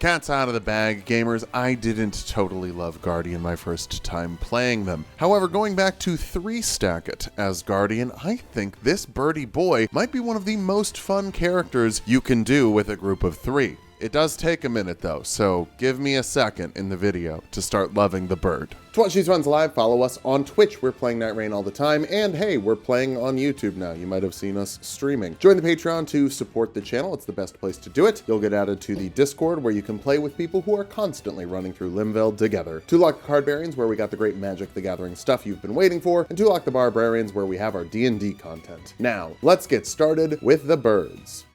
Cat's out of the bag, gamers. I didn't totally love Guardian my first time playing them. However, going back to 3-stack it as Guardian, I think this birdie boy might be one of the most fun characters you can do with a group of 3. It does take a minute though, so give me a second in the video to start loving the bird. To watch these runs live, follow us on Twitch. We're playing Nightreign all the time, and hey, we're playing on YouTube now. You might have seen us streaming. Join the Patreon to support the channel. It's the best place to do it. You'll get added to the Discord where you can play with people who are constantly running through Limveld together. Tulok the Cardbarians, where we got the great Magic the Gathering stuff you've been waiting for, and Tulok the Barbarians, where we have our D&D content. Now, let's get started with the birds.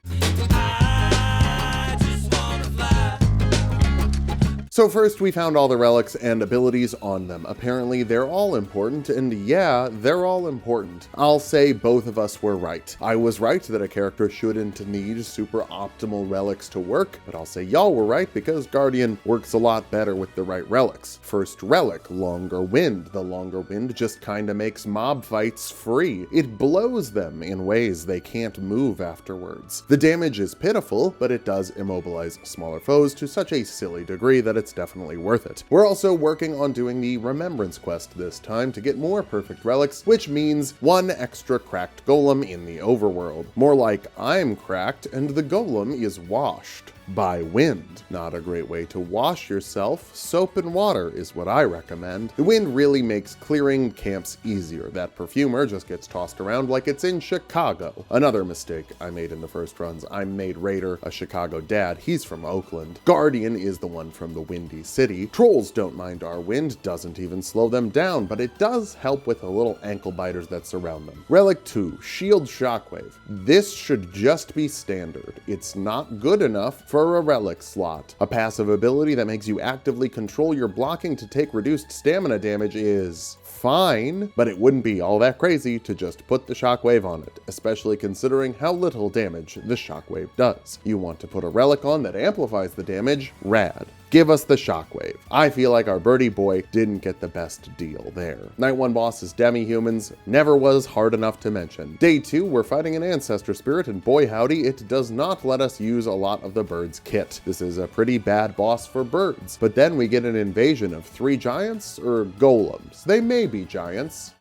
So first, we found all the relics and abilities on them. Apparently, they're all important, and yeah, they're all important. I'll say both of us were right. I was right that a character shouldn't need super optimal relics to work, but I'll say y'all were right because Guardian works a lot better with the right relics. First relic, Longer Wind. The Longer Wind just kinda makes mob fights free. It blows them in ways they can't move afterwards. The damage is pitiful, but it does immobilize smaller foes to such a silly degree that it's definitely worth it. We're also working on doing the Remembrance quest this time to get more perfect relics, which means 1 extra cracked golem in the overworld. More like I'm cracked and the golem is washed by wind. Not a great way to wash yourself. Soap and water is what I recommend. The wind really makes clearing camps easier. That perfumer just gets tossed around like it's in Chicago. Another mistake I made in the first runs. I made Raider a Chicago dad. He's from Oakland. Guardian is the one from the Windy City. Trolls don't mind our wind, doesn't even slow them down, but it does help with the little ankle biters that surround them. Relic 2, Shield Shockwave. This should just be standard. It's not good enough for a relic slot. A passive ability that makes you actively control your blocking to take reduced stamina damage is fine, but it wouldn't be all that crazy to just put the shockwave on it, especially considering how little damage the shockwave does. You want to put a relic on that amplifies the damage? Rad. Give us the shockwave. I feel like our birdie boy didn't get the best deal there. Night 1 boss is demi-humans, never was hard enough to mention. Day 2, we're fighting an ancestor spirit, and boy howdy, it does not let us use a lot of the bird's kit. This is a pretty bad boss for birds. But then we get an invasion of 3 giants, or golems. They may be giants.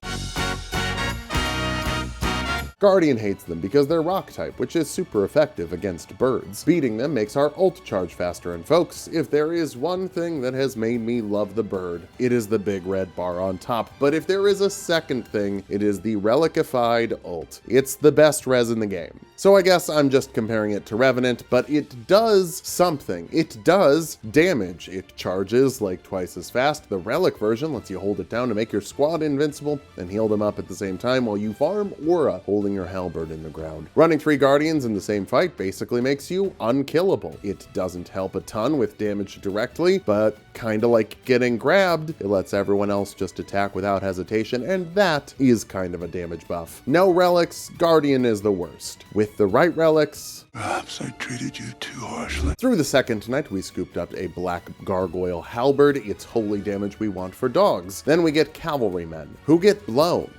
Guardian hates them because they're rock type, which is super effective against birds. Beating them makes our ult charge faster, and folks, if there is one thing that has made me love the bird, it is the big red bar on top. But if there is a second thing, it is the relicified ult. It's the best res in the game. So I guess I'm just comparing it to Revenant, but it does something. It does damage. It charges like twice as fast. The relic version lets you hold it down to make your squad invincible and heal them up at the same time while you farm aura, holding your halberd in the ground. Running 3 guardians in the same fight basically makes you unkillable. It doesn't help a ton with damage directly, but kinda like getting grabbed, it lets everyone else just attack without hesitation, and that is kind of a damage buff. No relics, Guardian is the worst. With the right relics, perhaps I treated you too harshly. Through the second night, we scooped up a black gargoyle halberd. It's holy damage we want for dogs. Then we get cavalrymen, who get blown.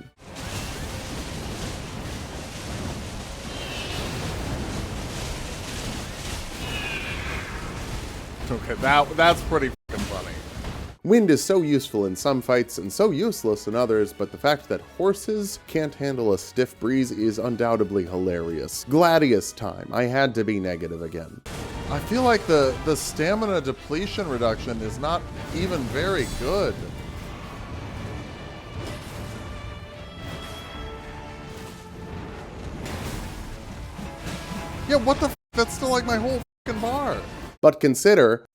Okay, that's pretty fucking funny. Wind is so useful in some fights and so useless in others, but the fact that horses can't handle a stiff breeze is undoubtedly hilarious. Gladius time. I had to be negative again. I feel like the stamina depletion reduction is not even very good. Yeah, what the f? That's still like my whole fucking bar. But consider,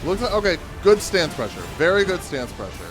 looks like, okay, good stance pressure. Very good stance pressure.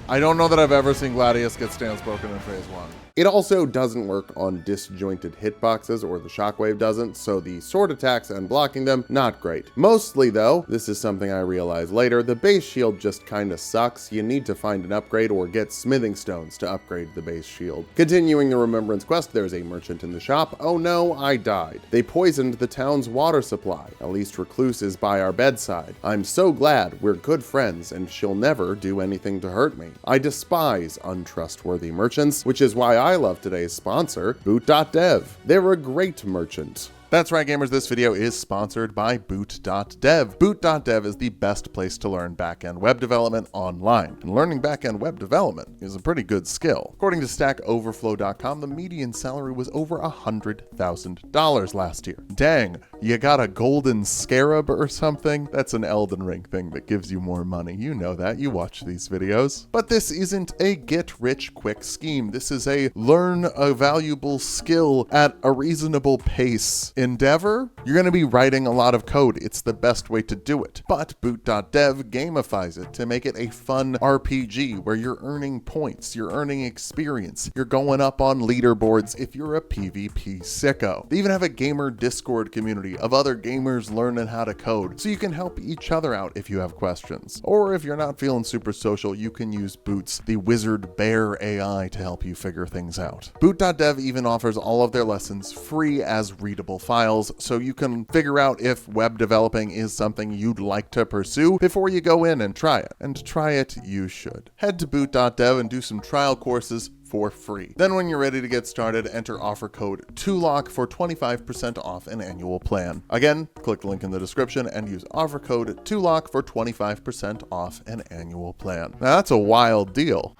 I don't know that I've ever seen Gladius get stance broken in phase 1. It also doesn't work on disjointed hitboxes, or the shockwave doesn't, so the sword attacks and blocking them, not great. Mostly though, this is something I realized later, the base shield just kinda sucks. You need to find an upgrade or get smithing stones to upgrade the base shield. Continuing the Remembrance quest, there's a merchant in the shop. Oh no, I died. They poisoned the town's water supply. At least Recluse is by our bedside. I'm so glad we're good friends and she'll never do anything to hurt me. I despise untrustworthy merchants, which is why I love today's sponsor, Boot.dev. They're a great merchant. That's right, gamers, this video is sponsored by boot.dev. Boot.dev is the best place to learn backend web development online. And learning backend web development is a pretty good skill. According to StackOverflow.com, the median salary was over $100,000 last year. Dang, you got a golden scarab or something? That's an Elden Ring thing that gives you more money. You know that, you watch these videos. But this isn't a get-rich-quick scheme. This is a learn a valuable skill at a reasonable pace endeavor. You're going to be writing a lot of code. It's the best way to do it. But boot.dev gamifies it to make it a fun RPG where you're earning points, you're earning experience, you're going up on leaderboards if you're a PvP sicko. They even have a gamer Discord community of other gamers learning how to code, so you can help each other out if you have questions. Or if you're not feeling super social, you can use Boots, the wizard bear AI, to help you figure things out. Boot.dev even offers all of their lessons free as readable files, so you can figure out if web developing is something you'd like to pursue before you go in and try it. And try it you should. Head to boot.dev and do some trial courses for free. Then when you're ready to get started, enter offer code Tulok for 25% off an annual plan. Again, click the link in the description and use offer code Tulok for 25% off an annual plan. Now that's a wild deal.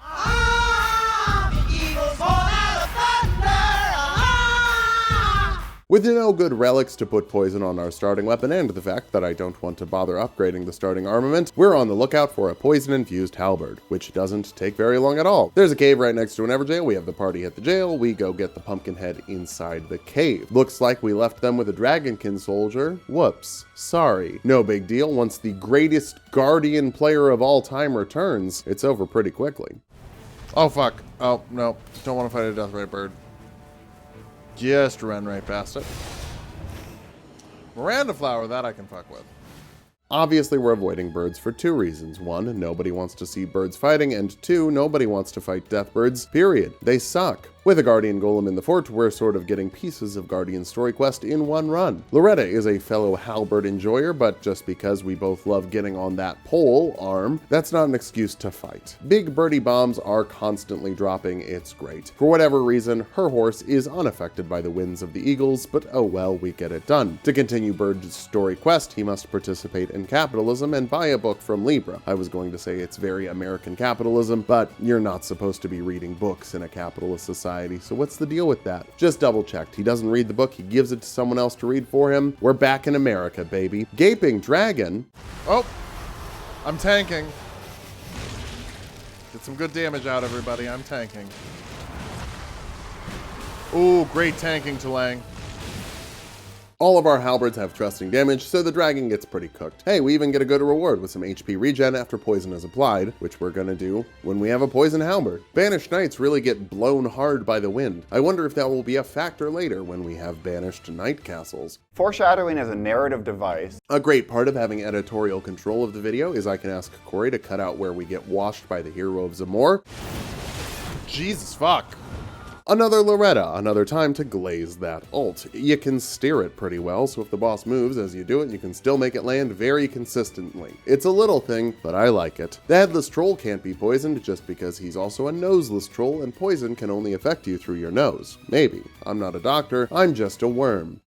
With no good relics to put poison on our starting weapon and the fact that I don't want to bother upgrading the starting armament, we're on the lookout for a poison-infused halberd, which doesn't take very long at all. There's a cave right next to an Everjail, we have the party at the jail, we go get the pumpkin head inside the cave. Looks like we left them with a dragonkin soldier. Whoops. Sorry. No big deal, once the greatest guardian player of all time returns, it's over pretty quickly. Oh fuck. Oh no, don't want to fight a deathray bird. Just ran right past it. Miranda flower, that I can fuck with. Obviously, we're avoiding birds for two reasons. One, nobody wants to see birds fighting, and two, nobody wants to fight death birds, period. They suck. With a Guardian Golem in the fort, we're sort of getting pieces of Guardian story quest in one run. Loretta is a fellow halberd enjoyer, but just because we both love getting on that pole arm, that's not an excuse to fight. Big birdie bombs are constantly dropping, it's great. For whatever reason, her horse is unaffected by the winds of the eagles, but oh well, we get it done. To continue Bird's story quest, he must participate in capitalism and buy a book from Libra. I was going to say it's very American capitalism, but you're not supposed to be reading books in a capitalist society. So what's the deal with that? Just double checked. He doesn't read the book, he gives it to someone else to read for him. We're back in America, baby. Gaping dragon. Oh, I'm tanking. Get some good damage out, everybody. I'm tanking. Ooh, great tanking, Talang. All of our halberds have trusting damage, so the dragon gets pretty cooked. Hey, we even get a good reward with some HP regen after poison is applied, which we're gonna do when we have a poison halberd. Banished knights really get blown hard by the wind. I wonder if that will be a factor later when we have banished knight castles. Foreshadowing as a narrative device. A great part of having editorial control of the video is I can ask Corey to cut out where we get washed by the hero of Zamor. Jesus fuck. Another Loretta, another time to glaze that ult. You can steer it pretty well, so if the boss moves as you do it, you can still make it land very consistently. It's a little thing, but I like it. The headless troll can't be poisoned just because he's also a noseless troll, and poison can only affect you through your nose. Maybe. I'm not a doctor, I'm just a worm.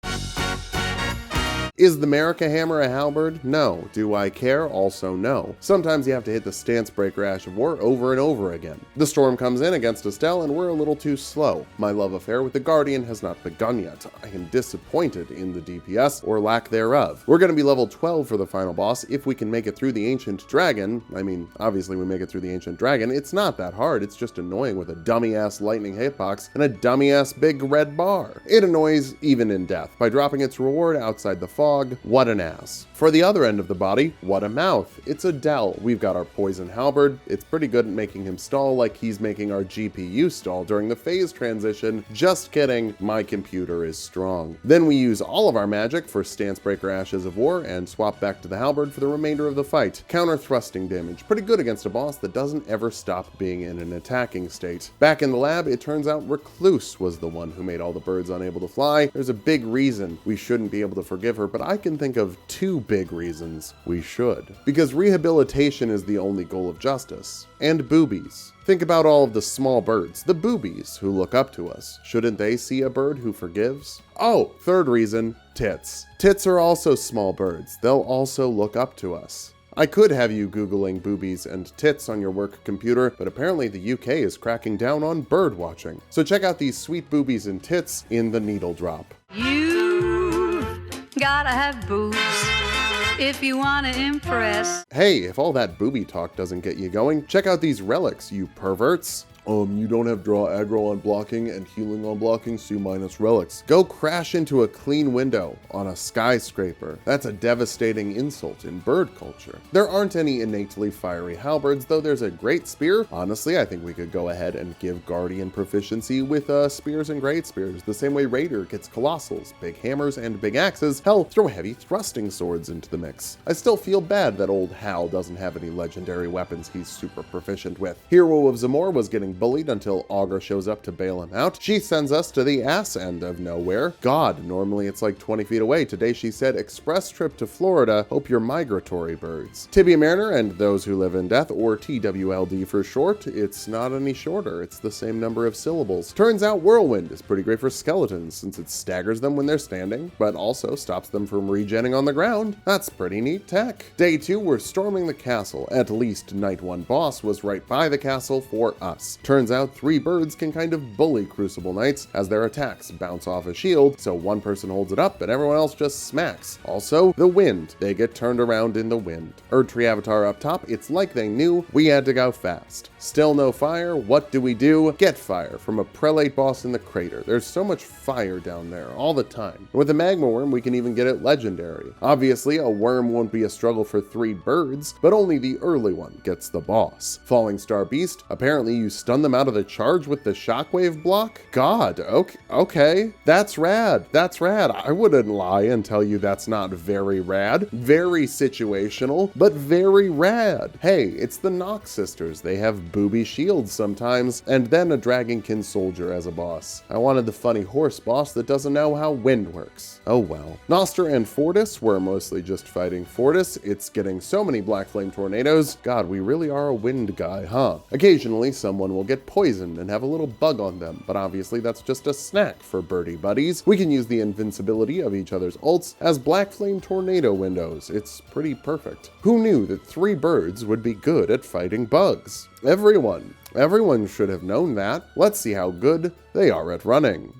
Is the America Hammer a halberd? No. Do I care? Also no. Sometimes you have to hit the stance breaker Ash of War over and over again. The storm comes in against Estelle and we're a little too slow. My love affair with the Guardian has not begun yet. I am disappointed in the DPS, or lack thereof. We're going to be level 12 for the final boss if we can make it through the Ancient Dragon. I mean, obviously we make it through the Ancient Dragon. It's not that hard, it's just annoying with a dummy-ass lightning hitbox and a dummy-ass big red bar. It annoys even in death. By dropping its reward outside the fog, what an ass. For the other end of the body, what a mouth. It's Adele. We've got our poison halberd. It's pretty good at making him stall like he's making our GPU stall during the phase transition. Just kidding, my computer is strong. Then we use all of our magic for Stance Breaker Ashes of War and swap back to the halberd for the remainder of the fight. Counter thrusting damage. Pretty good against a boss that doesn't ever stop being in an attacking state. Back in the lab, it turns out Recluse was the one who made all the birds unable to fly. There's a big reason we shouldn't be able to forgive her, but I can think of two big reasons we should. Because rehabilitation is the only goal of justice. And boobies. Think about all of the small birds, the boobies, who look up to us. Shouldn't they see a bird who forgives? Oh, third reason, Tits. Tits are also small birds. They'll also look up to us. I could have you Googling boobies and tits on your work computer, but apparently the UK is cracking down on bird watching. So check out these sweet boobies and tits in the needle drop. You gotta have boobs if you wanna impress. Hey, if all that booby talk doesn't get you going, check out these relics, you perverts. You don't have draw aggro on blocking and healing on blocking, C- relics. Go crash into a clean window on a skyscraper. That's a devastating insult in bird culture. There aren't any innately fiery halberds, though there's a great spear. Honestly, I think we could go ahead and give Guardian proficiency with spears and great spears, the same way Raider gets colossals, big hammers, and big axes. Hell, throw heavy thrusting swords into the mix. I still feel bad that old Hal doesn't have any legendary weapons he's super proficient with. Hero of Zamor was getting bullied until Augur shows up to bail him out. She sends us to the ass end of nowhere. God, normally it's like 20 feet away. Today she said, express trip to Florida, hope you're migratory birds. Tibia Mariner and those who live in death, or TWLD for short, it's not any shorter, it's the same number of syllables. Turns out Whirlwind is pretty great for skeletons since it staggers them when they're standing, but also stops them from regenning on the ground. That's pretty neat tech. Day 2, we're storming the castle. At least Night 1 boss was right by the castle for us. Turns out 3 birds can kind of bully Crucible Knights as their attacks bounce off a shield, so one person holds it up and everyone else just smacks. Also, the wind. They get turned around in the wind. Erdtree Avatar up top, it's like they knew we had to go fast. Still no fire, what do? Get fire from a prelate boss in the crater. There's so much fire down there all the time. And with a magma worm, we can even get it legendary. Obviously, a worm won't be a struggle for 3 birds, but only the early one gets the boss. Falling Star Beast, apparently you stun them out of the charge with the shockwave block? God, okay. That's rad. I wouldn't lie and tell you that's not very rad. Very situational, but very rad. Hey, it's the Nox sisters. They have booby shields sometimes, and then a Dragonkin soldier as a boss. I wanted the funny horse boss that doesn't know how wind works. Oh well. Noster and Fortis were mostly just fighting Fortis. It's getting so many black flame tornadoes. God, we really are a wind guy, huh? Occasionally, someone will get poisoned and have a little bug on them, but obviously that's just a snack for birdie buddies. We can use the invincibility of each other's ults as black flame tornado windows. It's pretty perfect. Who knew that 3 birds would be good at fighting bugs? Everyone should have known that. Let's see how good they are at running.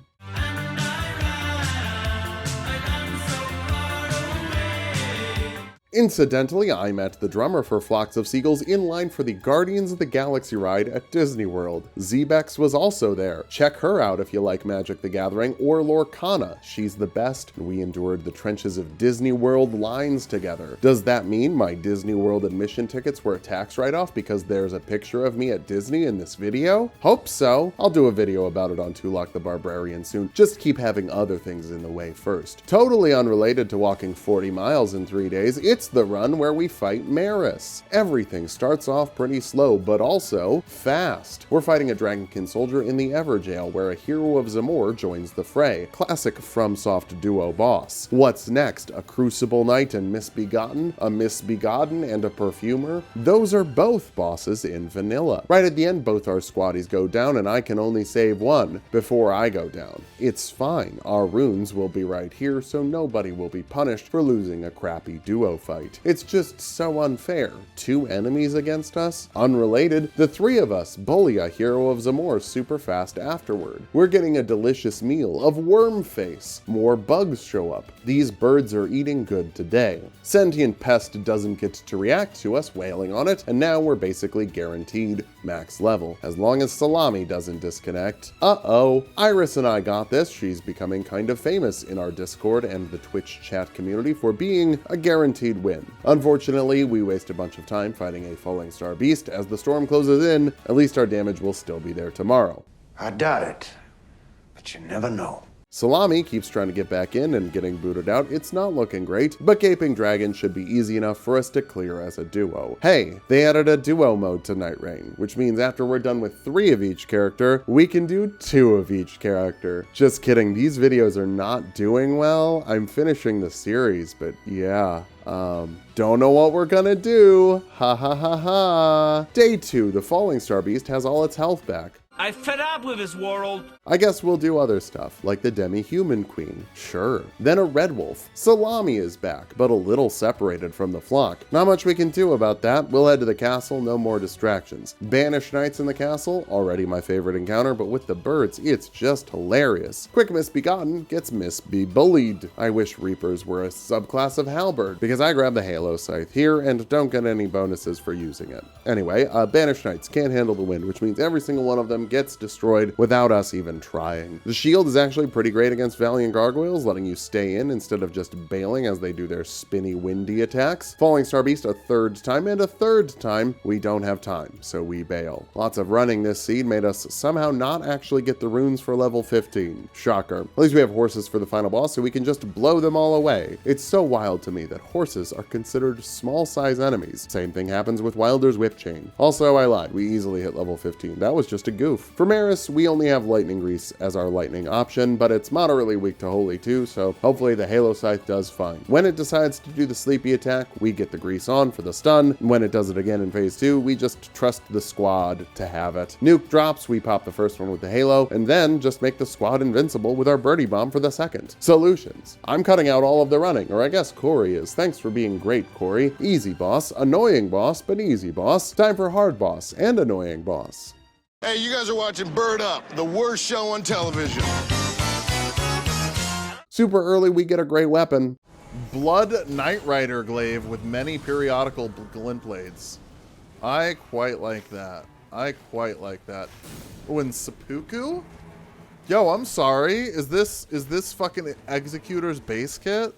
Incidentally, I met the drummer for Flocks of Seagulls in line for the Guardians of the Galaxy ride at Disney World. Zebex was also there. Check her out if you like Magic the Gathering, or Lorcana. She's the best, and we endured the trenches of Disney World lines together. Does that mean my Disney World admission tickets were a tax write-off because there's a picture of me at Disney in this video? Hope so. I'll do a video about it on Tulok the Barbarian soon. Just keep having other things in the way first. Totally unrelated to walking 40 miles in 3 days, it's the run where we fight Maris. Everything starts off pretty slow, but also fast. We're fighting a Dragonkin soldier in the Everjail, where a Hero of Zamor joins the fray. Classic FromSoft duo boss. What's next? A Crucible Knight and Misbegotten? A Misbegotten and a Perfumer? Those are both bosses in vanilla. Right at the end, both our squaddies go down, and I can only save one before I go down. It's fine. Our runes will be right here, so nobody will be punished for losing a crappy duo fight. It's just so unfair. 2 enemies against us? Unrelated, the 3 of us bully a Hero of Zamor super fast afterward. We're getting a delicious meal of worm face. More bugs show up. These birds are eating good today. Sentient Pest doesn't get to react to us wailing on it, and now we're basically guaranteed max level, as long as Salami doesn't disconnect. Uh-oh, Iris and I got this. She's becoming kind of famous in our Discord and the Twitch chat community for being a guaranteed win. Unfortunately, we waste a bunch of time fighting a Falling Star Beast. As the storm closes in, at least our damage will still be there tomorrow. I doubt it, but you never know. Salami keeps trying to get back in and getting booted out. It's not looking great, but Gaping Dragon should be easy enough for us to clear as a duo. Hey, they added a duo mode to Nightreign, which means after we're done with 3 of each character, we can do 2 of each character. Just kidding, these videos are not doing well. I'm finishing the series, but yeah. Don't know what we're gonna do. Ha ha ha ha. Day 2, the Falling Star Beast has all its health back. I fed up with this world. I guess we'll do other stuff, like the demi-human queen. Sure. Then a red wolf. Salami is back, but a little separated from the flock. Not much we can do about that. We'll head to the castle, no more distractions. Banished knights in the castle, already my favorite encounter, but with the birds, it's just hilarious. Quick Misbegotten gets misbullied. I wish Reapers were a subclass of halberd, because I grab the Halo Scythe here and don't get any bonuses for using it. Anyway, banished knights can't handle the wind, which means every single one of them gets destroyed without us even trying. The shield is actually pretty great against Valiant Gargoyles, letting you stay in instead of just bailing as they do their spinny windy attacks. Falling Star Beast a third time, and a third time we don't have time, so we bail. Lots of running this seed made us somehow not actually get the runes for level 15. Shocker. At least we have horses for the final boss, so we can just blow them all away. It's so wild to me that horses are considered small size enemies. Same thing happens with Wilder's Whip Chain. Also, I lied. We easily hit level 15. That was just a goof. For Maris, we only have Lightning Grease as our lightning option, but it's moderately weak to Holy too, so hopefully the Halo Scythe does fine. When it decides to do the sleepy attack, we get the Grease on for the stun. When it does it again in phase 2, we just trust the squad to have it. Nuke drops, we pop the first one with the Halo, and then just make the squad invincible with our Birdie Bomb for the second. Solutions. I'm cutting out all of the running, or I guess Corey is. Thanks for being great, Corey. Easy boss, annoying boss, but easy boss. Time for hard boss and annoying boss. Hey, you guys are watching Bird Up, the worst show on television. Super early, we get a great weapon. Blood Nightrider glaive with many periodical glint blades. I quite like that. I quite like that. Oh, and seppuku? Yo, I'm sorry. Is this fucking Executor's base kit?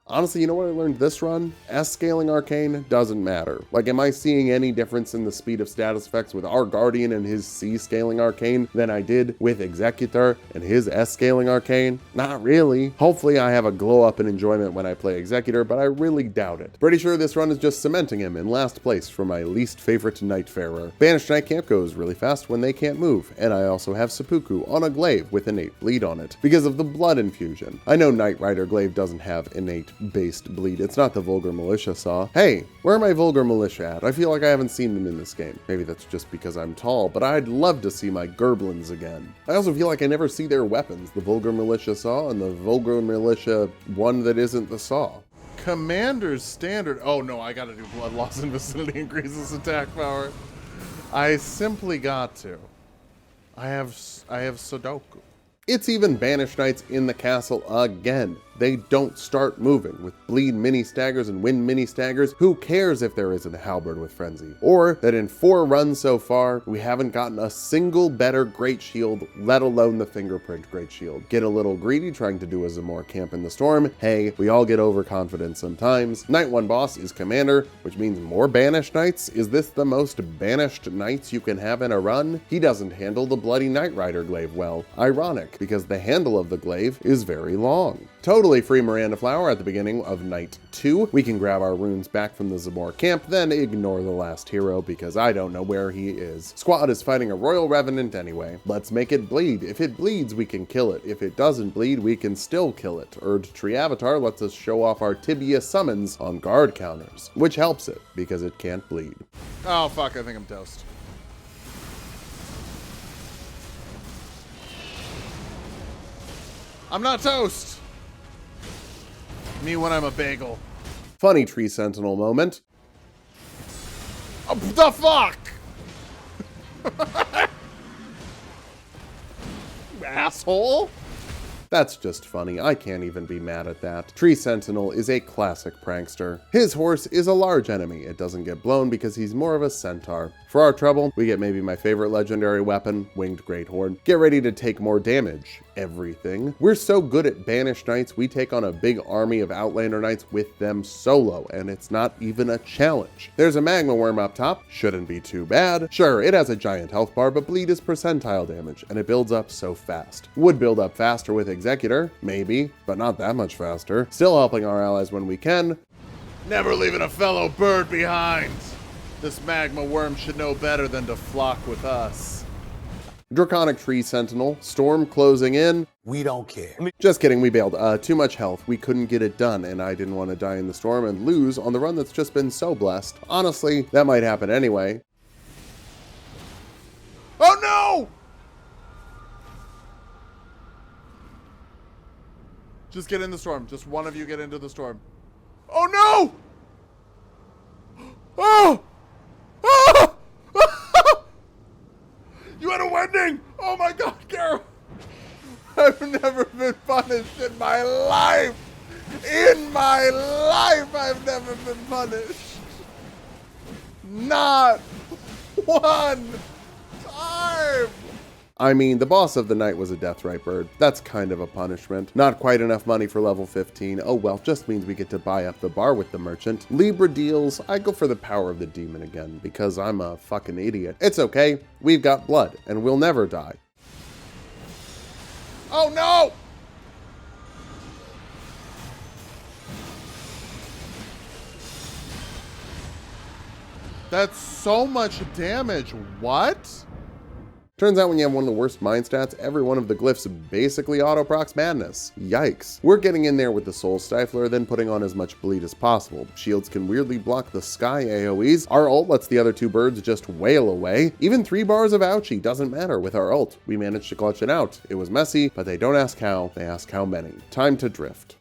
Honestly, you know what I learned this run? S-scaling Arcane doesn't matter. Like, am I seeing any difference in the speed of status effects with our Guardian and his C-scaling Arcane than I did with Executor and his S-scaling Arcane? Not really. Hopefully I have a glow up in enjoyment when I play Executor, but I really doubt it. Pretty sure this run is just cementing him in last place for my least favorite Nightfarer. Banished Knight can't goes really fast when they can't move, and I also have Seppuku on a glaive with innate bleed on it because of the blood infusion. I know Nightrider glaive doesn't have innate based bleed. It's not the Vulgar Militia saw. Hey, where are my Vulgar Militia at? I feel like I haven't seen them in this game. Maybe that's just because I'm tall, but I'd love to see my Gerblins again. I also feel like I never see their weapons, the Vulgar Militia saw and the Vulgar Militia one that isn't the saw. Commander's standard. Oh no, I gotta do blood loss in vicinity increases attack power. I simply got to. I have Sudoku. It's even Banished Knights in the castle again. They don't start moving. With bleed mini staggers and win mini staggers, who cares if there isn't a halberd with frenzy? Or that in 4 runs so far, we haven't gotten a single better great shield, let alone the fingerprint great shield. Get a little greedy trying to do a Zamor camp in the storm. Hey, we all get overconfident sometimes. Night 1 boss is commander, which means more Banished Knights. Is this the most banished knights you can have in a run? He doesn't handle the bloody Nightrider glaive well. Ironic, because the handle of the glaive is very long. Totally free Miranda Flower at the beginning of Night 2. We can grab our runes back from the Zamor camp, then ignore the last hero because I don't know where he is. Squad is fighting a Royal Revenant anyway. Let's make it bleed. If it bleeds, we can kill it. If it doesn't bleed, we can still kill it. Erd Tree Avatar lets us show off our Tibia summons on guard counters, which helps it because it can't bleed. Oh fuck, I think I'm toast. I'm not toast. Me when I'm a bagel. Funny Tree Sentinel moment. Oh, the fuck? Asshole? That's just funny. I can't even be mad at that. Tree Sentinel is a classic prankster. His horse is a large enemy. It doesn't get blown because he's more of a centaur. For our trouble, we get maybe my favorite legendary weapon, Winged Greathorn. Get ready to take more damage. Everything. We're so good at Banished Knights, we take on a big army of Outlander Knights with them solo, and it's not even a challenge. There's a Magma Worm up top. Shouldn't be too bad. Sure, it has a giant health bar, but bleed is percentile damage, and it builds up so fast. Would build up faster with Executor, maybe, but not that much faster. Still helping our allies when we can. Never leaving a fellow bird behind. This Magma Worm should know better than to flock with us. Draconic Tree Sentinel, storm closing in. We don't care. Just kidding, we bailed. Too much health. We couldn't get it done, and I didn't want to die in the storm and lose on the run that's just been so blessed. Honestly, that might happen anyway. Oh no! Just get in the storm. Just one of you get into the storm. Oh no! Oh! Oh! You had a wedding! Oh my god, Carol! I've never been punished in my life! In my life, I've never been punished! Not one time! I mean, the boss of the night was a deathrite bird. That's kind of a punishment. Not quite enough money for level 15. Oh well, just means we get to buy up the bar with the merchant. Libra deals, I go for the power of the demon again, because I'm a fucking idiot. It's okay, we've got blood, and we'll never die. Oh no! That's so much damage. What? Turns out when you have one of the worst mind stats, every one of the glyphs basically auto-procs madness. Yikes. We're getting in there with the Soul Stifler, then putting on as much bleed as possible. Shields can weirdly block the sky AoEs. Our ult lets the other two birds just wail away. Even 3 bars of ouchie doesn't matter with our ult. We managed to clutch it out. It was messy, but they don't ask how, they ask how many. Time to drift.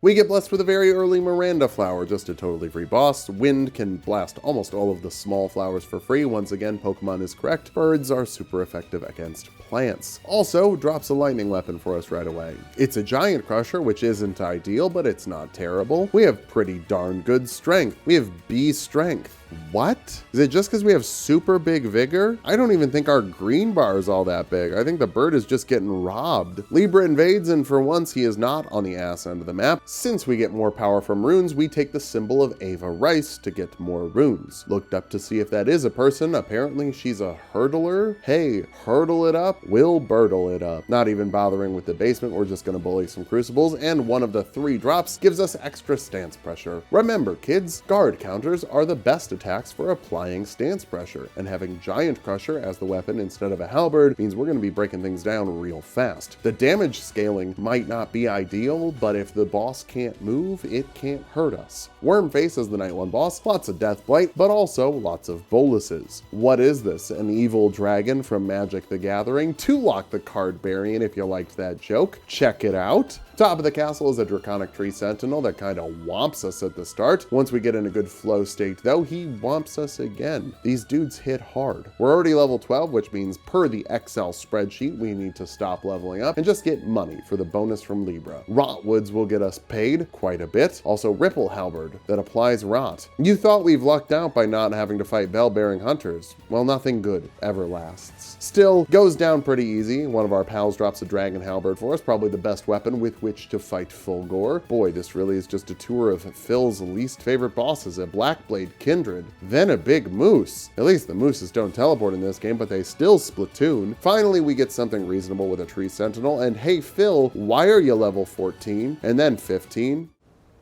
We get blessed with a very early Miranda flower, just a totally free boss. Wind can blast almost all of the small flowers for free. Once again, Pokemon is correct. Birds are super effective against plants. Also, drops a lightning weapon for us right away. It's a giant crusher, which isn't ideal, but it's not terrible. We have pretty darn good strength. We have B strength. What? Is it just because we have super big vigor? I don't even think our green bar is all that big. I think the bird is just getting robbed. Libra invades, and for once he is not on the ass end of the map. Since we get more power from runes, we take the symbol of Ava Rice to get more runes. Looked up to see if that is a person. Apparently she's a hurdler. Hey, hurdle it up, we'll birdle it up. Not even bothering with the basement, we're just gonna bully some crucibles, and one of the 3 drops gives us extra stance pressure. Remember kids, guard counters are the best attacks for applying stance pressure, and having Giant Crusher as the weapon instead of a halberd means we're going to be breaking things down real fast. The damage scaling might not be ideal, but if the boss can't move, it can't hurt us. Wormface is the Night 1 boss, lots of Death Blight, but also lots of boluses. What is this, an evil dragon from Magic the Gathering? Tulok the Cardbarian, if you liked that joke. Check it out. Top of the castle is a Draconic Tree Sentinel that kind of whomps us at the start. Once we get in a good flow state though, he whomps us again. These dudes hit hard. We're already level 12, which means per the Excel spreadsheet, we need to stop leveling up and just get money for the bonus from Libra. Rotwoods will get us paid quite a bit. Also Ripple Halberd that applies rot. You thought we've lucked out by not having to fight bell-bearing hunters. Well, nothing good ever lasts. Still, goes down pretty easy. One of our pals drops a Dragon Halberd for us, probably the best weapon with which to fight Fulgore. Boy, this really is just a tour of Phil's least favorite bosses, a Blackblade Kindred, then a big moose. At least the mooses don't teleport in this game, but they still splatoon. Finally, we get something reasonable with a Tree Sentinel, and hey Phil, why are you level 14? And then 15?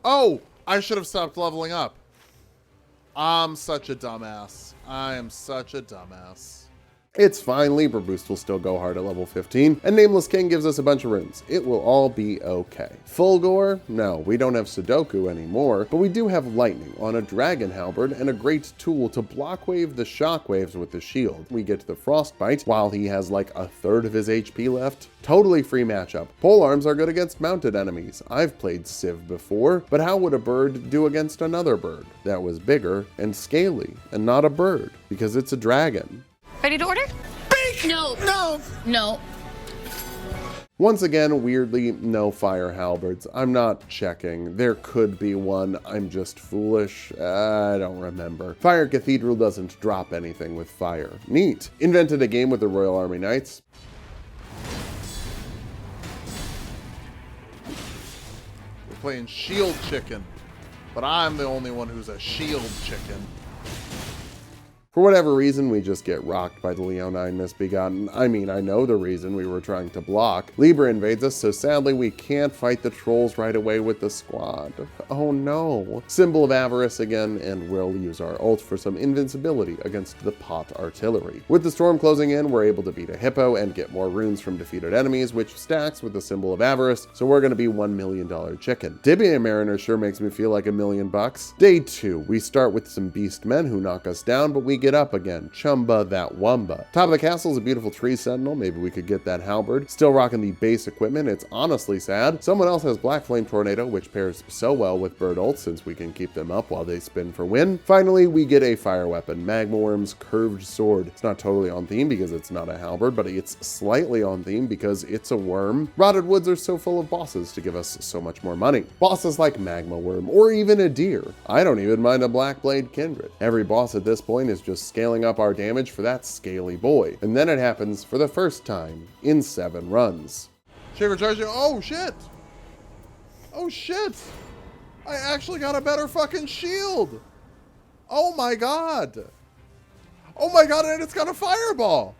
Oh, I should have stopped leveling up. I'm such a dumbass. I am such a dumbass. It's fine, Libra Boost will still go hard at level 15, and Nameless King gives us a bunch of runes. It will all be okay. Fulgore? No, we don't have Sudoku anymore, but we do have Lightning on a Dragon Halberd and a great tool to block wave the shockwaves with the shield. We get to the Frostbite while he has like a third of his HP left. Totally free matchup. Polearms are good against mounted enemies. I've played Civ before, but how would a bird do against another bird that was bigger and scaly and not a bird? Because it's a dragon. Ready to order? No. Once again, weirdly, no fire halberds. I'm not checking. There could be one. I'm just foolish. I don't remember. Fire Cathedral doesn't drop anything with fire. Neat. Invented a game with the Royal Army Knights. We're playing Shield Chicken, but I'm the only one who's a Shield Chicken. For whatever reason, we just get rocked by the Leonine Misbegotten. I mean, I know the reason. We were trying to block. Libra invades us, so sadly we can't fight the trolls right away with the squad. Oh no. Symbol of Avarice again, and we'll use our ult for some invincibility against the pot artillery. With the storm closing in, we're able to beat a hippo and get more runes from defeated enemies, which stacks with the symbol of Avarice, so we're gonna be $1 million chicken. Dibia Mariner sure makes me feel like $1 million bucks. Day 2, we start with some beast men who knock us down, but we get up again. Chumba that wumba. Top of the castle is a beautiful tree sentinel. Maybe we could get that halberd. Still rocking the base equipment. It's honestly sad. Someone else has Black Flame Tornado, which pairs so well with bird ults since we can keep them up while they spin for win. Finally, we get a fire weapon. Magma Worm's curved sword. It's not totally on theme because it's not a halberd, but it's slightly on theme because it's a worm. Rotted Woods are so full of bosses to give us so much more money. Bosses like Magma Worm or even a deer. I don't even mind a Black Blade Kindred. Every boss at this point is just scaling up our damage for that scaly boy. And then it happens for the first time in 7 runs. Shaver charge. Oh shit! Oh shit! I actually got a better fucking shield! Oh my god! Oh my god, and it's got a fireball!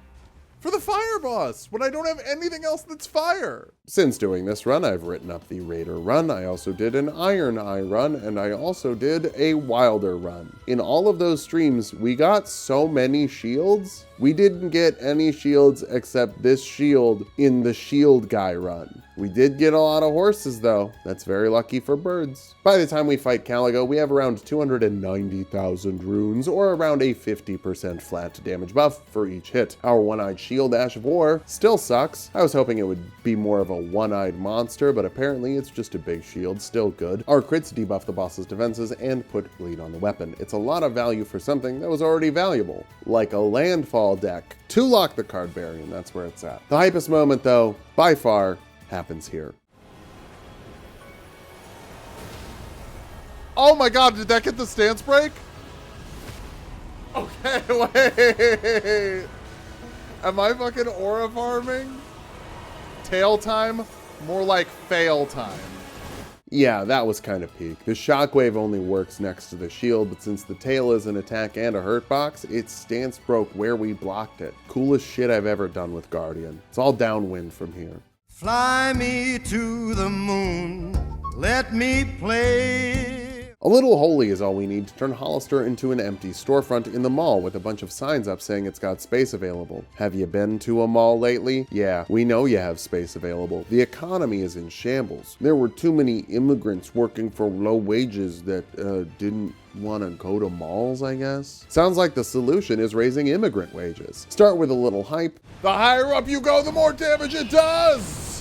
For the fire boss, when I don't have anything else that's fire. Since doing this run, I've written up the Raider run. I also did an Iron Eye run, and I also did a Wilder run. In all of those streams, we got so many shields. We didn't get any shields except this shield in the Shield Guy run. We did get a lot of horses though. That's very lucky for birds. By the time we fight Caligo, we have around 290,000 runes, or around a 50% flat damage buff for each hit. Our one-eyed shield, Ash of War, still sucks. I was hoping it would be more of a one-eyed monster, but apparently it's just a big shield, still good. Our crits debuff the boss's defenses and put bleed on the weapon. It's a lot of value for something that was already valuable, like a landfall deck. Tulok the Cardbarian, that's where it's at. The hypest moment though, by far, happens here. Oh my god, did that get the stance break? Okay, wait. Am I fucking aura farming? Tail time? More like fail time. Yeah, that was kind of peak. The shockwave only works next to the shield, but since the tail is an attack and a hurt box, its stance broke where we blocked it. Coolest shit I've ever done with Guardian. It's all downwind from here. Fly me to the moon, let me play. A little holy is all we need to turn Hollister into an empty storefront in the mall with a bunch of signs up saying it's got space available. Have you been to a mall lately? Yeah, we know you have space available. The economy is in shambles. There were too many immigrants working for low wages that didn't want to go to malls, I guess? Sounds like the solution is raising immigrant wages. Start with a little hype. The higher up you go, the more damage it does!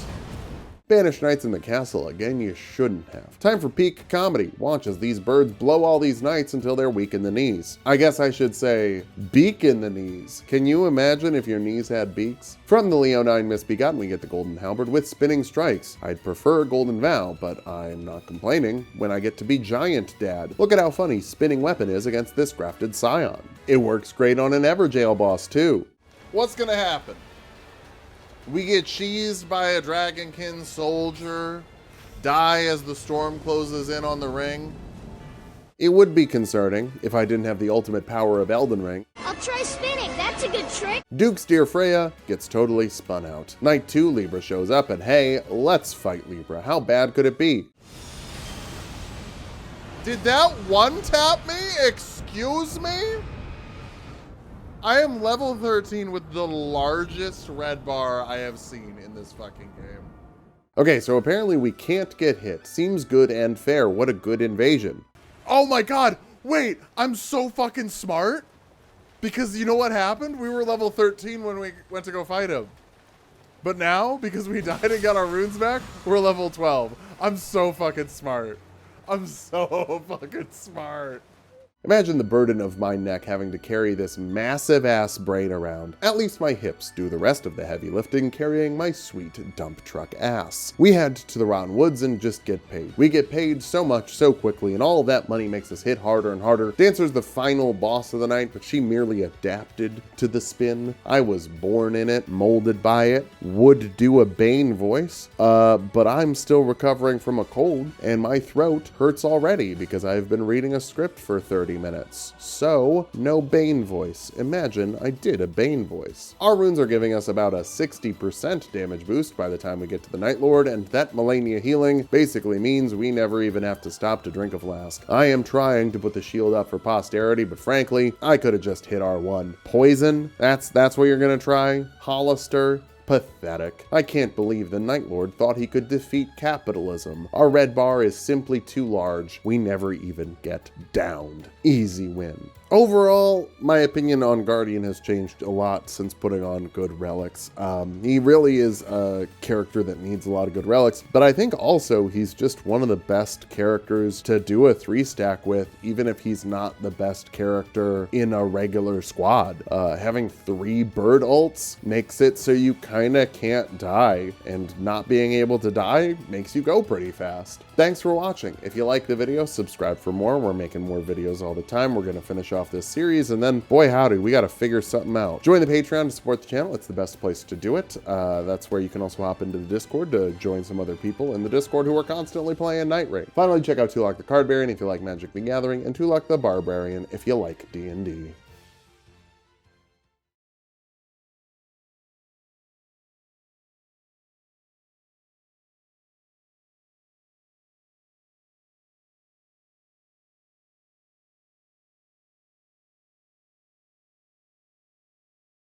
Banish knights in the castle again, you shouldn't have. Time for peak comedy. Watch as these birds blow all these knights until they're weak in the knees. I guess I should say beak in the knees. Can you imagine if your knees had beaks? From the Leonine Misbegotten, we get the Golden Halberd with spinning strikes. I'd prefer Golden Vow, but I'm not complaining when I get to be Giant Dad. Look at how funny spinning weapon is against this grafted Scion. It works great on an Everjail boss too. What's gonna happen? We get cheesed by a Dragonkin soldier, die as the storm closes in on the ring. It would be concerning if I didn't have the ultimate power of Elden Ring. I'll try spinning, that's a good trick. Duke's dear Freya gets totally spun out. Night 2 Libra shows up and hey, let's fight Libra. How bad could it be? Did that one tap me? Excuse me? I am level 13 with the largest red bar I have seen in this fucking game. Okay, so apparently we can't get hit. Seems good and fair. What a good invasion. Oh my god, wait, I'm so fucking smart. Because you know what happened? We were level 13 when we went to go fight him. But now, because we died and got our runes back, we're level 12. I'm so fucking smart. I'm so fucking smart. Imagine the burden of my neck having to carry this massive ass brain around. At least my hips do the rest of the heavy lifting, carrying my sweet dump truck ass. We head to the Rotten Woods and just get paid. We get paid so much so quickly, and all of that money makes us hit harder and harder. Dancer's the final boss of the night, but she merely adapted to the spin. I was born in it, molded by it, would do a Bane voice, but I'm still recovering from a cold, and my throat hurts already because I've been reading a script for 30 minutes. So, no Bane voice. Imagine I did a Bane voice. Our runes are giving us about a 60% damage boost by the time we get to the Night Lord, and that Melania healing basically means we never even have to stop to drink a flask. I am trying to put the shield up for posterity, but frankly, I could have just hit R1. Poison? That's what you're gonna try? Hollister? Pathetic. I can't believe the Night Lord thought he could defeat capitalism. Our red bar is simply too large. We never even get downed. Easy win. Overall, my opinion on Guardian has changed a lot since putting on good relics. He really is a character that needs a lot of good relics, but I think also he's just one of the best characters to do a 3-stack with, even if he's not the best character in a regular squad. Having 3 bird ults makes it so you kinda can't die, and not being able to die makes you go pretty fast. Thanks for watching. If you like the video, subscribe for more. We're making more videos all the time. We're gonna finish off this series, and then boy howdy, we gotta figure something out. Join the Patreon to support the channel. It's the best place to do it. That's where you can also hop into the Discord to join some other people in the Discord who are constantly playing Nightreign. Finally, check out Tulok the Card Baron if you like Magic the Gathering, and Tulok the Barbarian if you like D&D.